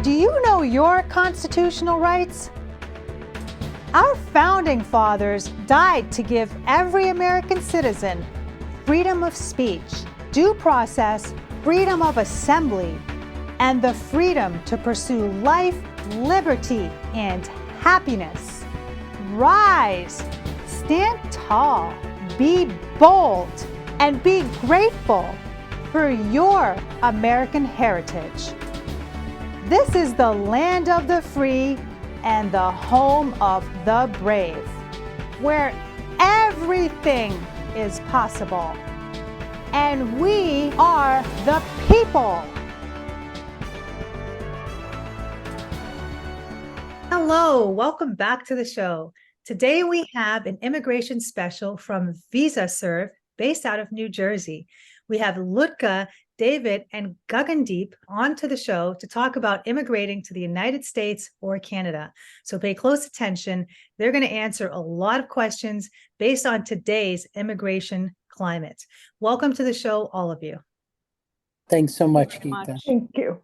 Do you know your constitutional rights? Our founding fathers died to give every American citizen freedom of speech, due process, freedom of assembly, and the freedom to pursue life, liberty, and happiness. Rise, stand tall, be bold, and be grateful for your American heritage. This is the land of the free and the home of the brave, where everything is possible. And we are the people. Hello, welcome back to the show. Today we have an immigration special from Visaserve, based out of New Jersey. We have Ludka, David, and Gagan onto the show to talk about immigrating to the United States or Canada. So pay close attention. They're going to answer a lot of questions based on today's immigration climate. Welcome to the show, all of you. Thanks so much, Geeta. Thank you.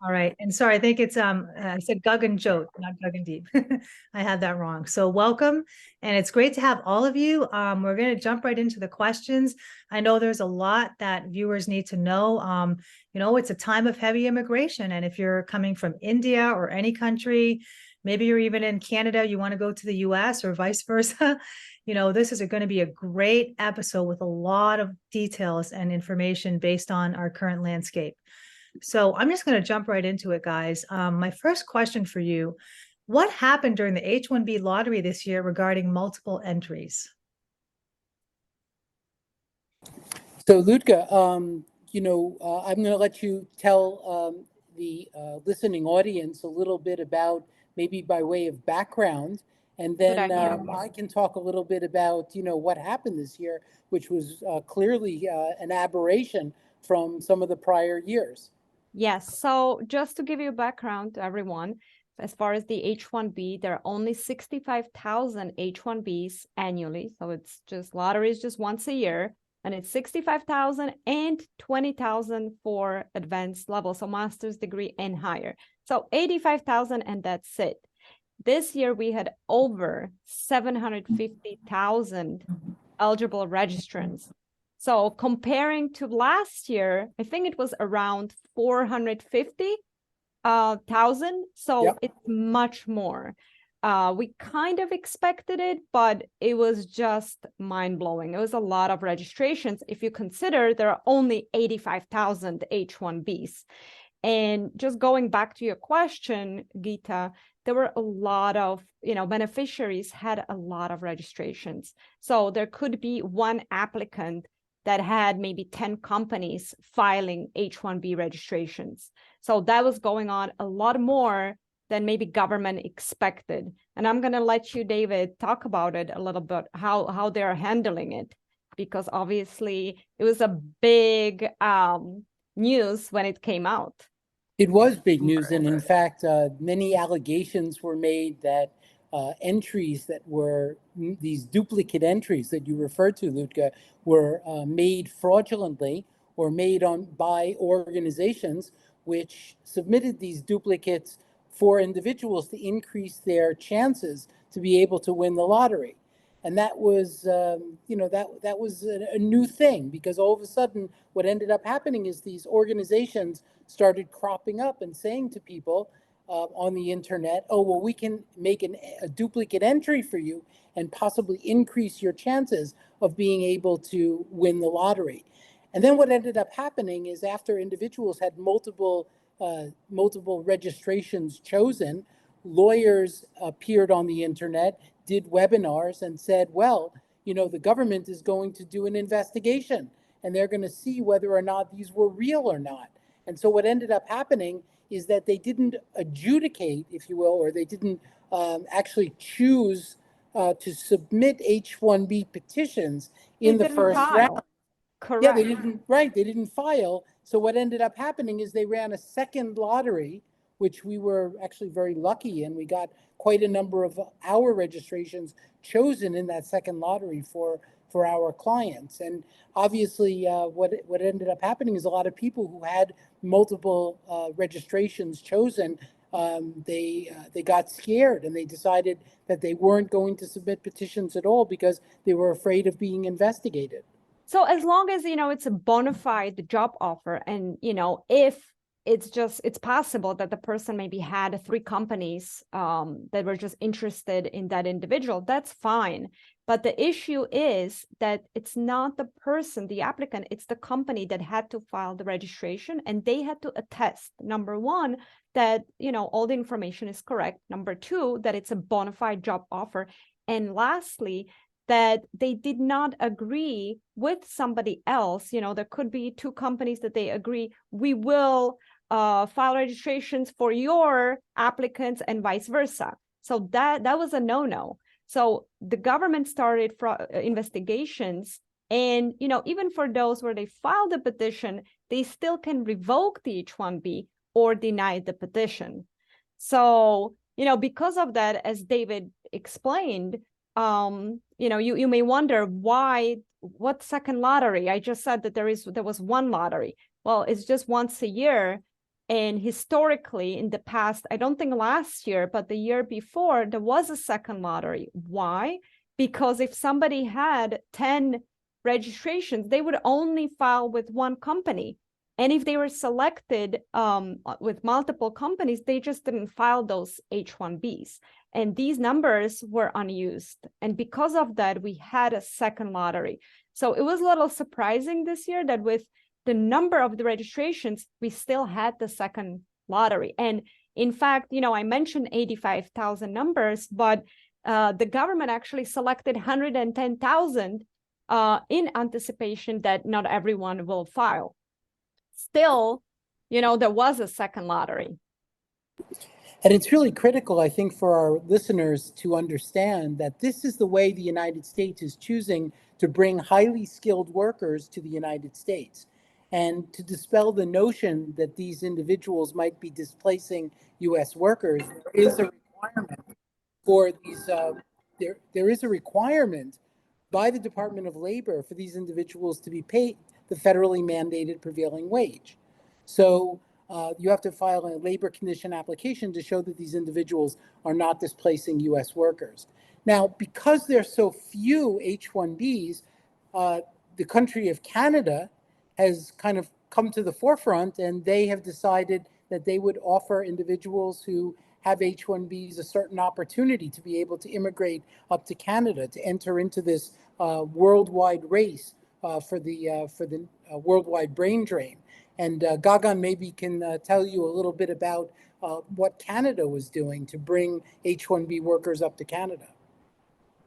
All right. And sorry, I think it's, I said Gagan Jot, not Gagan. I had that wrong. So welcome. And it's great to have all of you. We're going to jump right into the questions. I know there's a lot that viewers need to know. It's a time of heavy immigration. And if you're coming from India or any country, maybe you're even in Canada, you want to go to the US or vice versa. This is going to be a great episode with a lot of details and information based on our current landscape. So I'm just going to jump right into it, guys. My first question for you, what happened during the H-1B lottery this year regarding multiple entries? So, Ludka, I'm going to let you tell the listening audience a little bit about, maybe by way of background, and then I can talk a little bit about, what happened this year, which was clearly an aberration from some of the prior years. Yes, so just to give you a background to everyone, as far as the H-1B, there are only 65,000 H-1Bs annually. So it's just lottery is just once a year, and it's 65,000 and 20,000 for advanced level, so master's degree and higher. So 85,000 and that's it. This year we had over 750,000 eligible registrants. So comparing to last year, I think it was around 450,000. So yep. It's much more. We kind of expected it, but it was just mind-blowing. It was a lot of registrations. If you consider there are only 85,000 H-1Bs. And just going back to your question, Geeta, there were a lot of, beneficiaries had a lot of registrations. So there could be one applicant that had maybe 10 companies filing H-1B registrations. So that was going on a lot more than maybe government expected. And I'm going to let you, David, talk about it a little bit, how they're handling it, because obviously it was a big news when it came out. It was big news. And in fact, many allegations were made that entries that were these duplicate entries that you referred to, Ludka, were made fraudulently or made by organizations which submitted these duplicates for individuals to increase their chances to be able to win the lottery. And that was, that was a new thing, because all of a sudden what ended up happening is these organizations started cropping up and saying to people, on the internet, oh, well, we can make a duplicate entry for you and possibly increase your chances of being able to win the lottery. And then what ended up happening is, after individuals had multiple registrations chosen, lawyers appeared on the internet, did webinars, and said, well, the government is going to do an investigation and they're going to see whether or not these were real or not. And so what ended up happening is that they didn't adjudicate, if you will, or they didn't actually choose to submit H-1B petitions in the first round. Correct. Yeah, they didn't file. So what ended up happening is they ran a second lottery, which we were actually very lucky in. We got quite a number of our registrations chosen in that second lottery for for our clients. And obviously, what ended up happening is a lot of people who had multiple registrations chosen, they got scared and they decided that they weren't going to submit petitions at all because they were afraid of being investigated. So as long as, it's a bona fide job offer, and, if it's possible that the person maybe had 3 companies that were just interested in that individual, that's fine. But the issue is that it's not the person, the applicant, it's the company that had to file the registration, and they had to attest, number 1, that, all the information is correct. Number 2, that it's a bona fide job offer. And lastly, that they did not agree with somebody else. There could be 2 companies that they agree, we will file registrations for your applicants and vice versa. So that was a no-no. So the government started investigations, and even for those where they filed the petition, they still can revoke the H-1B or deny the petition. So because of that, as David explained, you may wonder what second lottery? I just said that there was one lottery. Well, it's just once a year. And historically, in the past, I don't think last year, but the year before, there was a second lottery. Why? Because if somebody had 10 registrations, they would only file with one company. And if they were selected with multiple companies, they just didn't file those H-1Bs. And these numbers were unused. And because of that, we had a second lottery. So it was a little surprising this year that with the number of the registrations, we still had the second lottery. And in fact, I mentioned 85,000 numbers, but the government actually selected 110,000 in anticipation that not everyone will file. Still, there was a second lottery. And it's really critical, I think, for our listeners to understand that this is the way the United States is choosing to bring highly skilled workers to the United States. And to dispel the notion that these individuals might be displacing U.S. workers, there is a requirement for these. There is a requirement by the Department of Labor for these individuals to be paid the federally mandated prevailing wage. So you have to file a labor condition application to show that these individuals are not displacing U.S. workers. Now, because there's so few H-1Bs, the country of Canada has kind of come to the forefront, and they have decided that they would offer individuals who have H-1Bs a certain opportunity to be able to immigrate up to Canada, to enter into this worldwide race for the worldwide brain drain. And Gagan maybe can tell you a little bit about what Canada was doing to bring H-1B workers up to Canada.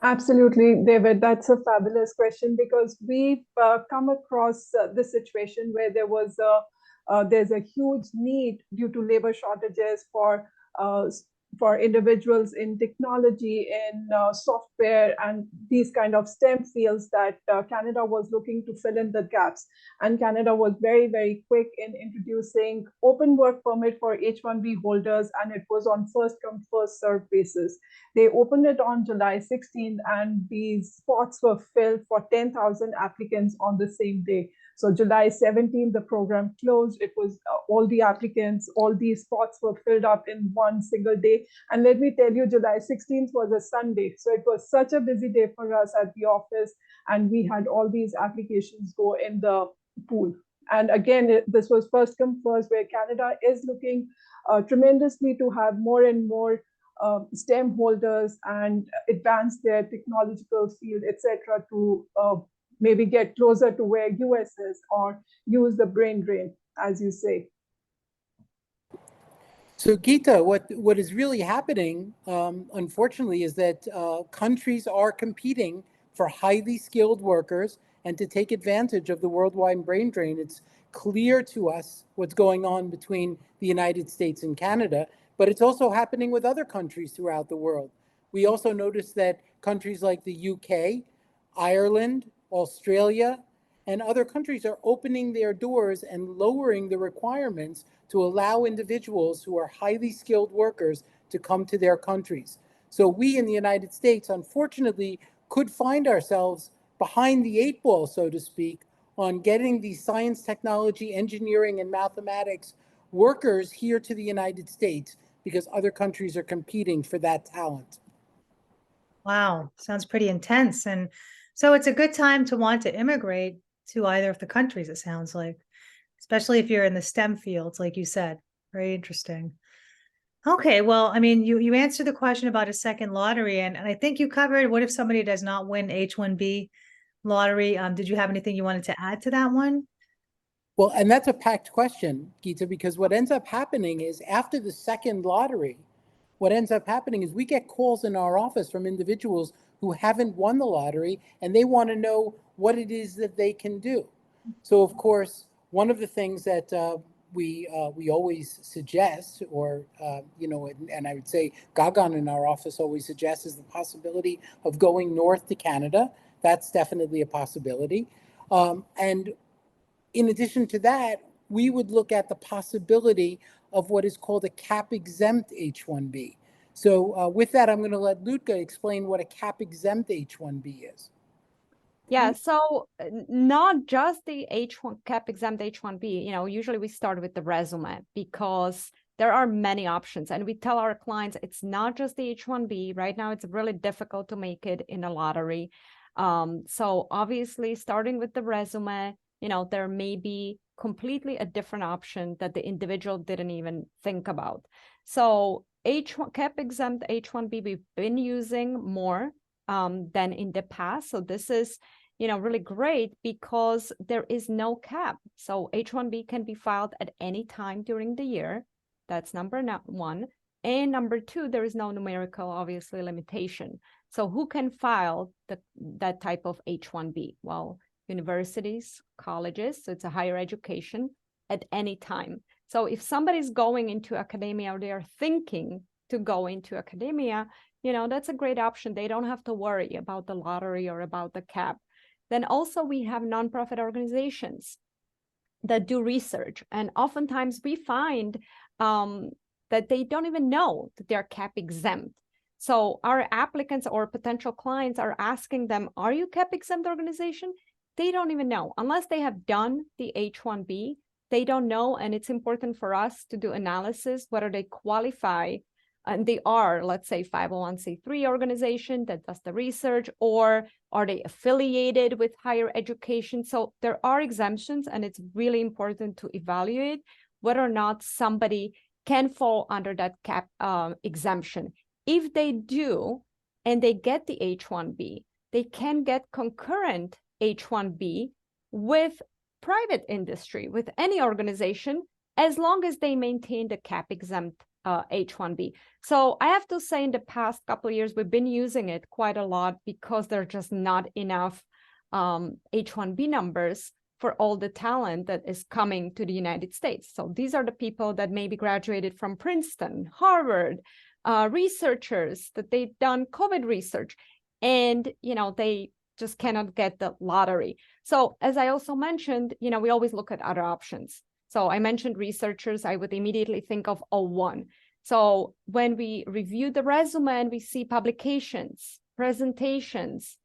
Absolutely, David. That's a fabulous question, because we've come across this situation where there's a huge need due to labor shortages for individuals in technology, in software, and these kind of STEM fields that Canada was looking to fill in the gaps. And Canada was very, very quick in introducing open work permit for H-1B holders, and it was on first come, first served basis. They opened it on July 16th, and these spots were filled for 10,000 applicants on the same day. So July 17th, the program closed. It was all the applicants, all these spots were filled up in one single day. And let me tell you, July 16th was a Sunday. So it was such a busy day for us at the office. And we had all these applications go in the pool. And again, this was first come first, where Canada is looking tremendously to have more and more STEM holders and advance their technological field, etc., to maybe get closer to where US is, or use the brain drain, as you say. So Gita, what is really happening, unfortunately, is that countries are competing for highly skilled workers and to take advantage of the worldwide brain drain. It's clear to us what's going on between the United States and Canada, but it's also happening with other countries throughout the world. We also notice that countries like the UK, Ireland, Australia, and other countries are opening their doors and lowering the requirements to allow individuals who are highly skilled workers to come to their countries. So we in the United States, unfortunately, could find ourselves behind the 8 ball, so to speak, on getting these science, technology, engineering, and mathematics workers here to the United States because other countries are competing for that talent. Wow, sounds pretty intense. And so it's a good time to want to immigrate to either of the countries, it sounds like, especially if you're in the STEM fields, like you said. Very interesting. Okay, well, I mean, you answered the question about a second lottery, and I think you covered what if somebody does not win H-1B lottery. Did you have anything you wanted to add to that one? Well, and that's a packed question, Geeta, because what ends up happening is after the second lottery, what ends up happening is we get calls in our office from individuals who haven't won the lottery, and they want to know what it is that they can do. So, of course, one of the things that we always suggest, or and I would say Gagan in our office always suggests, is the possibility of going north to Canada. That's definitely a possibility. And in addition to that, we would look at the possibility of what is called a cap-exempt H-1B. So with that, I'm going to let Ludka explain what a cap-exempt H-1B is. Yeah, so not just the H1 cap exempt H1B, usually we start with the resume because there are many options, and we tell our clients it's not just the H1B. Right now, it's really difficult to make it in a lottery. So obviously, starting with the resume, there may be completely a different option that the individual didn't even think about. So H1 cap exempt H1B, we've been using more than in the past. So this is, really great because there is no cap. So H-1B can be filed at any time during the year. That's number one. And number two, there is no numerical, obviously, limitation. So who can file that type of H-1B? Well, universities, colleges, so it's a higher education at any time. So if somebody's going into academia or they are thinking to go into academia, that's a great option. They don't have to worry about the lottery or about the cap. Then also we have nonprofit organizations that do research. And oftentimes we find that they don't even know that they're cap exempt. So our applicants or potential clients are asking them, are you cap exempt organization? They don't even know. Unless they have done the H-1B, they don't know. And it's important for us to do analysis, whether they qualify and they are, let's say, 501c3 organization that does the research, or are they affiliated with higher education? So there are exemptions, and it's really important to evaluate whether or not somebody can fall under that cap exemption. If they do, and they get the H-1B, they can get concurrent H-1B with private industry, with any organization, as long as they maintain the cap exempt H-1B. So I have to say in the past couple of years, we've been using it quite a lot because there are just not enough H-1B numbers for all the talent that is coming to the United States. So these are the people that maybe graduated from Princeton, Harvard, researchers that they've done COVID research, and they just cannot get the lottery. So as I also mentioned, we always look at other options. So I mentioned researchers, I would immediately think of O1. So when we review the resume and we see publications, presentations,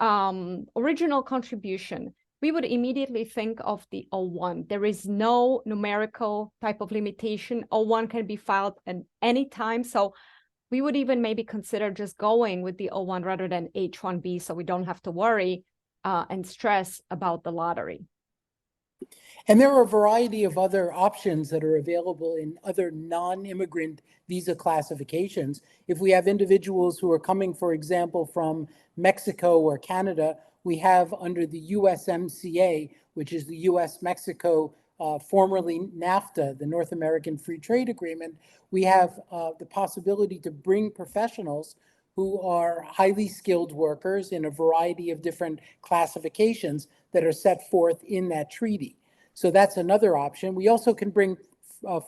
original contribution, we would immediately think of the O1. There is no numerical type of limitation. O1 can be filed at any time. So we would even maybe consider just going with the O1 rather than H-1B, so we don't have to worry and stress about the lottery. And there are a variety of other options that are available in other non-immigrant visa classifications. If we have individuals who are coming, for example, from Mexico or Canada, we have under the USMCA, which is the US-Mexico, formerly NAFTA, the North American Free Trade Agreement, we have the possibility to bring professionals who are highly skilled workers in a variety of different classifications that are set forth in that treaty. So that's another option. We also can bring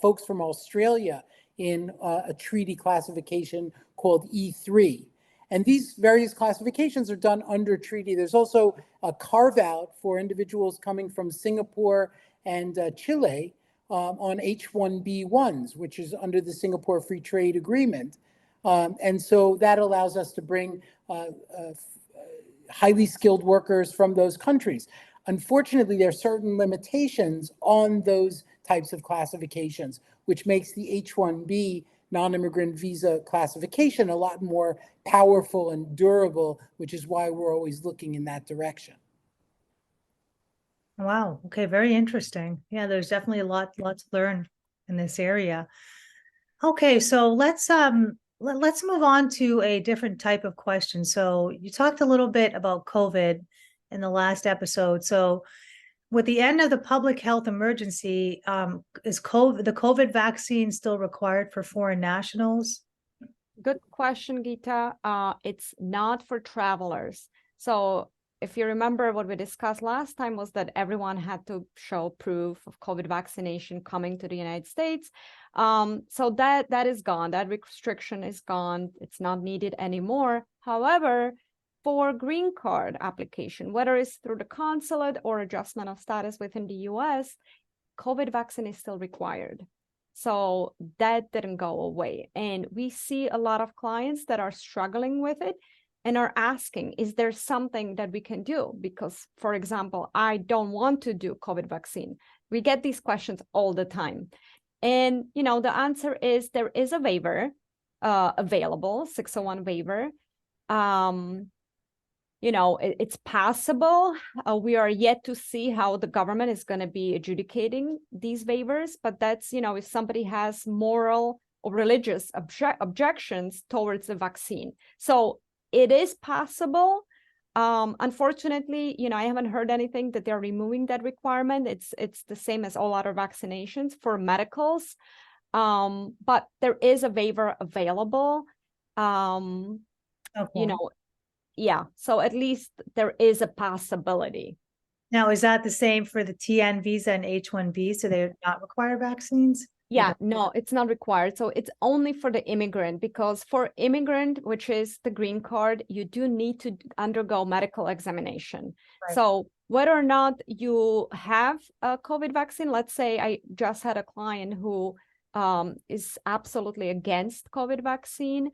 folks from Australia in a treaty classification called E3. And these various classifications are done under treaty. There's also a carve out for individuals coming from Singapore and Chile on H-1B1s, which is under the Singapore Free Trade Agreement. And so that allows us to bring highly skilled workers from those countries. Unfortunately, there are certain limitations on those types of classifications, which makes the H-1B non-immigrant visa classification a lot more powerful and durable, which is why we're always looking in that direction. Wow. Okay. Very interesting. Yeah, there's definitely a lot to learn in this area. Okay, so let's move on to a different type of question. So you talked a little bit about COVID in the last episode. So with the end of the public health emergency, is the COVID vaccine still required for foreign nationals? Good question, Gita. It's not for travelers. So if you remember, what we discussed last time was that everyone had to show proof of COVID vaccination coming to the United States. So that is gone. That restriction is gone. It's not needed anymore. However, for green card application, whether it's through the consulate or adjustment of status within the US, COVID vaccine is still required. So that didn't go away. And we see a lot of clients that are struggling with it and are asking, is there something that we can do? Because, for example, I don't want to do COVID vaccine. We get these questions all the time. And, the answer is there is a waiver available, 601 waiver. It's possible. We are yet to see how the government is going to be adjudicating these waivers, but that's, if somebody has moral or religious objections towards the vaccine. So it is possible. Unfortunately, I haven't heard anything that they're removing that requirement. It's the same as all other vaccinations for medicals. But there is a waiver available. Okay. Yeah, so at least there is a possibility. Now, is that the same for the TN visa and H-1B? So they not require vaccines? Yeah, no, it's not required. So it's only for the immigrant, because for immigrant, which is the green card, you do need to undergo medical examination. Right. So whether or not you have a COVID vaccine, let's say I just had a client who is absolutely against COVID vaccine.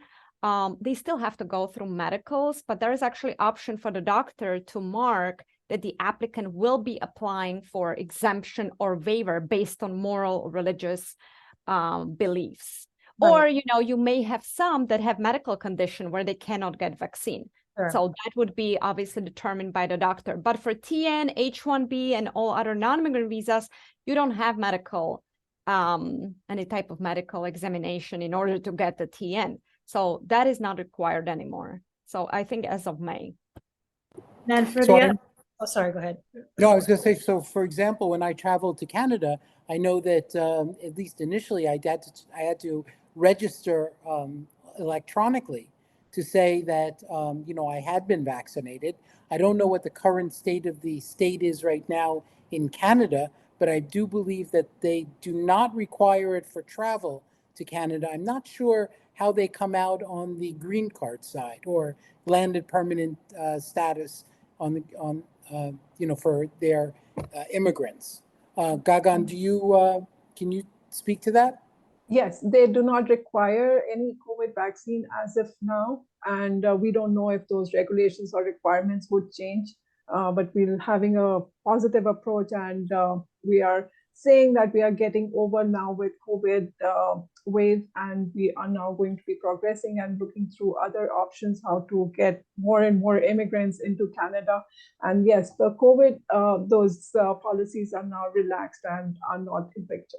They still have to go through medicals, but there is actually option for the doctor to mark that the applicant will be applying for exemption or waiver based on moral or religious beliefs. Right. Or, you may have some that have medical condition where they cannot get vaccine. Sure. So that would be obviously determined by the doctor. But for TN, H-1B, and all other non-immigrant visas, you don't have medical, any type of medical examination in order to get the TN. So that is not required anymore. So I think as of May. Then for oh, sorry, go ahead. No, I was going to say, so for example, when I traveled to Canada, I know that at least initially I had to register electronically to say that, I had been vaccinated. I don't know what the current state of the state is right now in Canada, but I do believe that they do not require it for travel to Canada. I'm not sure how they come out on the green card side or landed permanent status for their immigrants. Gagan, can you speak to that? Yes, they do not require any COVID vaccine as of now, and we don't know if those regulations or requirements would change. But we're having a positive approach, and we are saying that we are getting over now with COVID wave, and we are now going to be progressing and looking through other options how to get more and more immigrants into Canada. And yes, the COVID, those policies are now relaxed and are not in picture.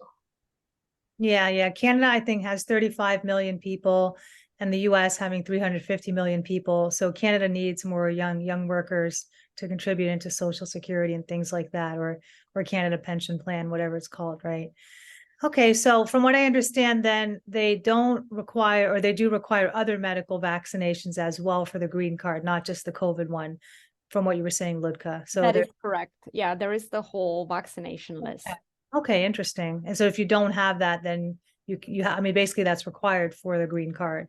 Yeah. Canada, I think, has 35 million people, and the US having 350 million people. So Canada needs more young workers to contribute into Social Security and things like that, or Canada Pension Plan, whatever it's called, right? Okay, so from what I understand, then they don't require, or they do require, other medical vaccinations as well for the green card, not just the COVID one, from what you were saying, Ludka. So that is correct. Yeah, there is the whole vaccination list. Okay, interesting. And so if you don't have that, then basically that's required for the green card.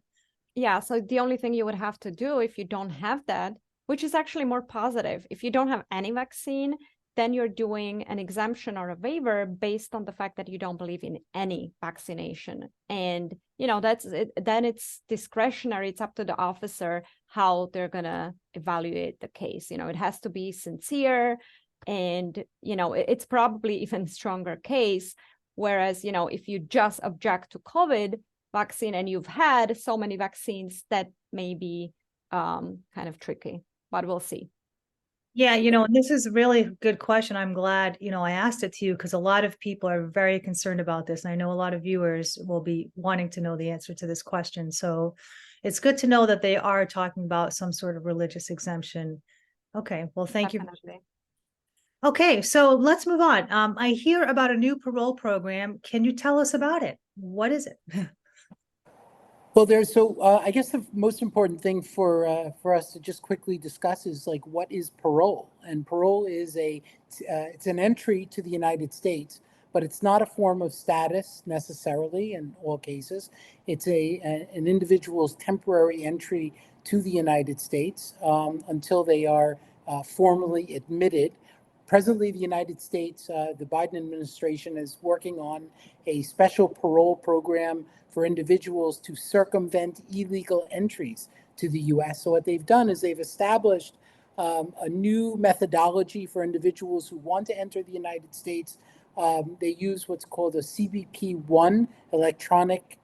Yeah, so the only thing you would have to do if you don't have that, which is actually more positive, if you don't have any vaccine, then you're doing an exemption or a waiver based on the fact that you don't believe in any vaccination. And, that's it. Then it's discretionary. It's up to the officer how they're going to evaluate the case. It has to be sincere, and, it's probably even stronger case. Whereas, if you just object to COVID vaccine and you've had so many vaccines, that may be kind of tricky, but we'll see. Yeah, and this is a really good question. I'm glad, I asked it to you because a lot of people are very concerned about this. And I know a lot of viewers will be wanting to know the answer to this question. So it's good to know that they are talking about some sort of religious exemption. Okay, well, thank you. Okay, so let's move on. I hear about a new parole program. Can you tell us about it? What is it? Well, I guess the most important thing for us to just quickly discuss is like, what is parole? And parole is it's an entry to the United States, but it's not a form of status necessarily in all cases. It's an individual's temporary entry to the United States until they are formally admitted. Presently, the United States, the Biden administration is working on a special parole program for individuals to circumvent illegal entries to the U.S. So what they've done is they've established a new methodology for individuals who want to enter the United States. They use what's called a CBP-1 electronic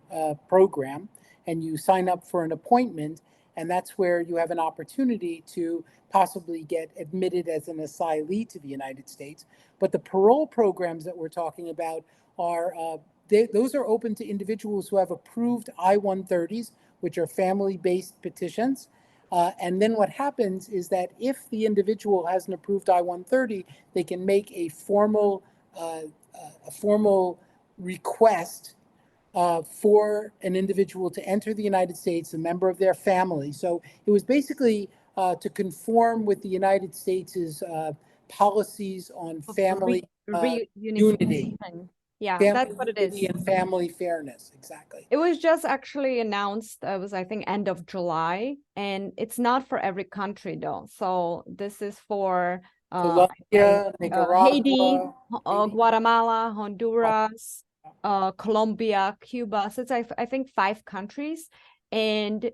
program, and you sign up for an appointment, and that's where you have an opportunity to possibly get admitted as an asylee to the United States. But the parole programs that we're talking about are those are open to individuals who have approved I-130s, which are family-based petitions. And then what happens is that if the individual has an approved I-130, they can make a formal request for an individual to enter the United States, a member of their family. So it was basically to conform with the United States' policies on family unity. Yeah, Family that's what it is. And family fairness, exactly. It was just actually announced, it was, I think, end of July, and it's not for every country, though. So this is for Colombia, Nicaragua, Haiti, Guatemala, Honduras, Colombia, Cuba. So it's, I think, 5 countries. And,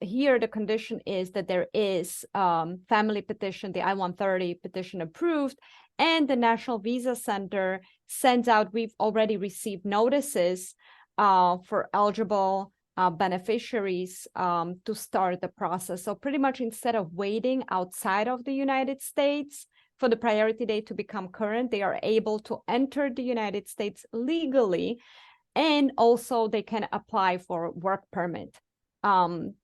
here the condition is that there is family petition, the I-130 petition approved, and the National Visa Center sends out, we've already received notices for eligible beneficiaries to start the process. So pretty much instead of waiting outside of the United States for the priority date to become current, they are able to enter the United States legally, and also they can apply for work permit,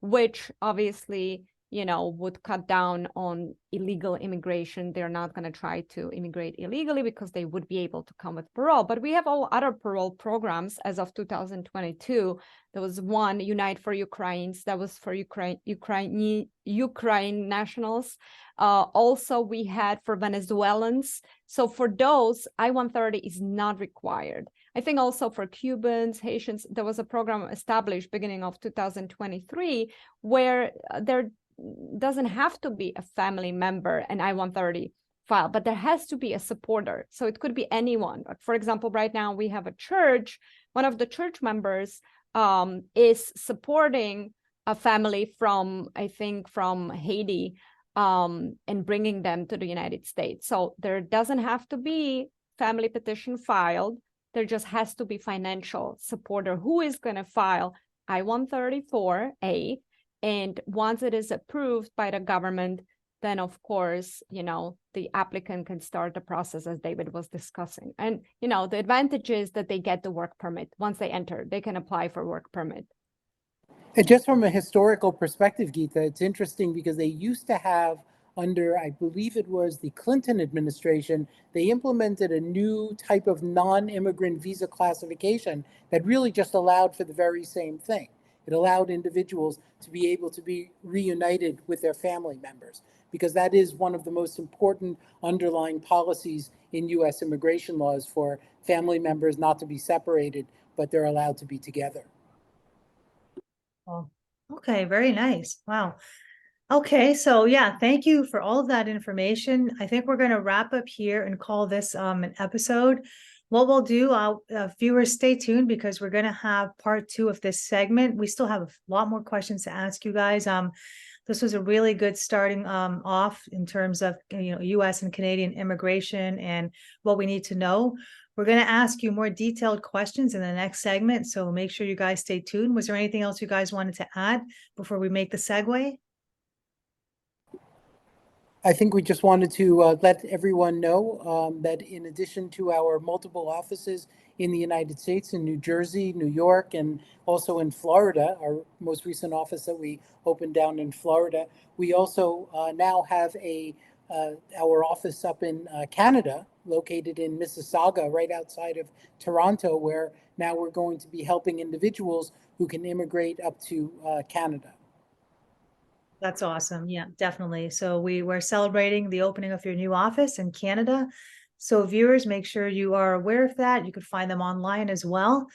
which obviously, would cut down on illegal immigration. They're not going to try to immigrate illegally because they would be able to come with parole. But we have all other parole programs as of 2022. There was one, Unite for Ukrainians, that was for Ukraine nationals. Also, we had for Venezuelans. So for those, I-130 is not required. I think also for Cubans, Haitians, there was a program established beginning of 2023 where there doesn't have to be a family member, an I-130 file, but there has to be a supporter. So it could be anyone. For example, right now we have a church, one of the church members is supporting a family from, I think, from Haiti, and bringing them to the United States. So there doesn't have to be family petition filed. There just has to be financial supporter who is going to file I-134A. And once it is approved by the government, then of course, the applicant can start the process as David was discussing. And, the advantage is that they get the work permit. Once they enter, they can apply for work permit. And just from a historical perspective, Geeta, it's interesting because they used to have, under, I believe it was the Clinton administration, they implemented a new type of non-immigrant visa classification that really just allowed for the very same thing. It allowed individuals to be able to be reunited with their family members, because that is one of the most important underlying policies in U.S. immigration laws, for family members not to be separated, but they're allowed to be together. Oh, okay, very nice. Wow. Okay, so yeah, thank you for all of that information. I think we're going to wrap up here and call this an episode. What we'll do, viewers, stay tuned because we're going to have part 2 of this segment. We still have a lot more questions to ask you guys. This was a really good starting off in terms of U.S. and Canadian immigration and what we need to know. We're going to ask you more detailed questions in the next segment, so make sure you guys stay tuned. Was there anything else you guys wanted to add before we make the segue? I think we just wanted to let everyone know that in addition to our multiple offices in the United States, in New Jersey, New York, and also in Florida, our most recent office that we opened down in Florida, we also now have our office up in Canada, located in Mississauga, right outside of Toronto, where now we're going to be helping individuals who can immigrate up to Canada. That's awesome. Yeah, definitely. So we're celebrating the opening of your new office in Canada. So viewers, make sure you are aware of that. You can find them online as well.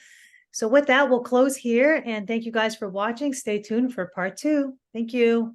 So with that, we'll close here and thank you guys for watching. Stay tuned for part 2. Thank you.